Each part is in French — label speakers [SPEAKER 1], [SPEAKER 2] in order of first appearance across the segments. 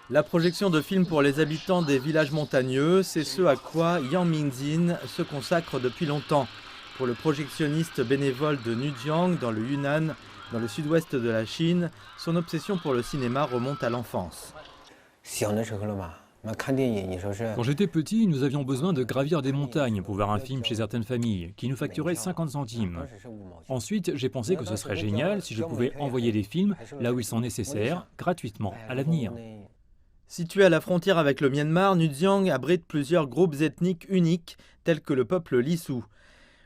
[SPEAKER 1] La projection de films pour les habitants des villages montagneux, c'est ce à quoi Yang Mingzin se consacre depuis longtemps. Pour le projectionniste bénévole de Nujiang, dans le Yunnan, dans le sud-ouest de la Chine, son obsession pour le cinéma remonte à l'enfance.
[SPEAKER 2] Quand j'étais petit, nous avions besoin de gravir des montagnes pour voir un film chez certaines familles, qui nous facturaient 50 centimes. Ensuite, j'ai pensé que ce serait génial si je pouvais envoyer des films là où ils sont nécessaires, gratuitement, à l'avenir.
[SPEAKER 1] Situé à la frontière avec le Myanmar, Nujiang abrite plusieurs groupes ethniques uniques, tels que le peuple Lisu.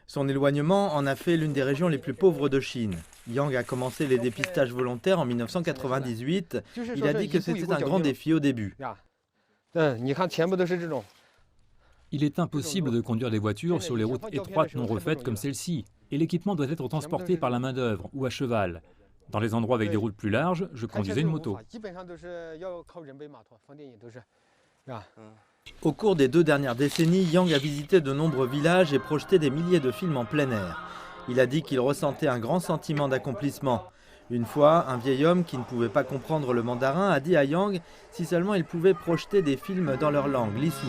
[SPEAKER 1] Son éloignement en a fait l'une des régions les plus pauvres de Chine. Yang a commencé les dépistages volontaires en 1998. Il a dit que c'était un grand défi au début.
[SPEAKER 2] Il est impossible de conduire des voitures sur les routes étroites non refaites comme celle-ci, et l'équipement doit être transporté par la main-d'œuvre ou à cheval. Dans les endroits avec des routes plus larges, je conduisais une moto.
[SPEAKER 1] Au cours des 2 dernières décennies, Yang a visité de nombreux villages et projeté des milliers de films en plein air. Il a dit qu'il ressentait un grand sentiment d'accomplissement. Une fois, un vieil homme qui ne pouvait pas comprendre le mandarin a dit à Yang si seulement il pouvait projeter des films dans leur langue, Lisu.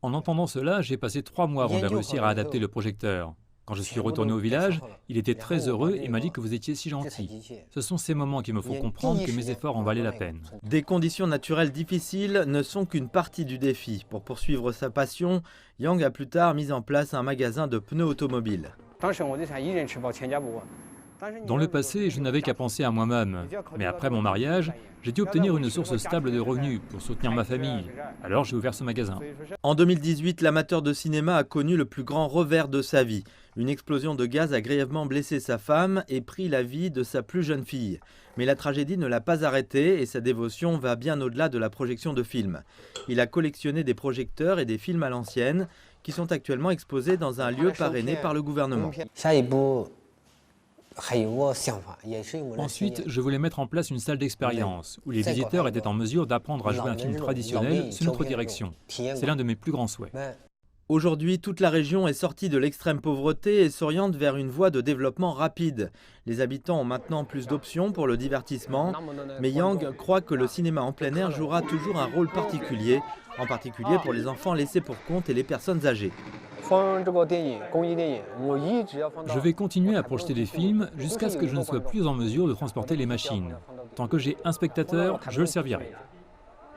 [SPEAKER 2] En entendant cela, j'ai passé 3 mois avant de réussir à adapter le projecteur. Quand je suis retourné au village, il était très heureux et m'a dit que vous étiez si gentil. Ce sont ces moments qui me font comprendre que mes efforts en valaient la peine.
[SPEAKER 1] Des conditions naturelles difficiles ne sont qu'une partie du défi. Pour poursuivre sa passion, Yang a plus tard mis en place un magasin de pneus automobiles.
[SPEAKER 2] Dans le passé, je n'avais qu'à penser à moi-même. Mais après mon mariage, j'ai dû obtenir une source stable de revenus pour soutenir ma famille. Alors j'ai ouvert ce magasin.
[SPEAKER 1] En 2018, l'amateur de cinéma a connu le plus grand revers de sa vie. Une explosion de gaz a grièvement blessé sa femme et pris la vie de sa plus jeune fille. Mais la tragédie ne l'a pas arrêté et sa dévotion va bien au-delà de la projection de films. Il a collectionné des projecteurs et des films à l'ancienne qui sont actuellement exposés dans un lieu parrainé par le gouvernement.
[SPEAKER 2] Ensuite, je voulais mettre en place une salle d'expérience où les visiteurs étaient en mesure d'apprendre à jouer un film traditionnel sous notre direction. C'est l'un de mes plus grands souhaits.
[SPEAKER 1] Aujourd'hui, toute la région est sortie de l'extrême pauvreté et s'oriente vers une voie de développement rapide. Les habitants ont maintenant plus d'options pour le divertissement, mais Yang croit que le cinéma en plein air jouera toujours un rôle particulier, en particulier pour les enfants laissés pour compte et les personnes âgées.
[SPEAKER 2] Je vais continuer à projeter des films jusqu'à ce que je ne sois plus en mesure de transporter les machines. Tant que j'ai un spectateur, je le servirai.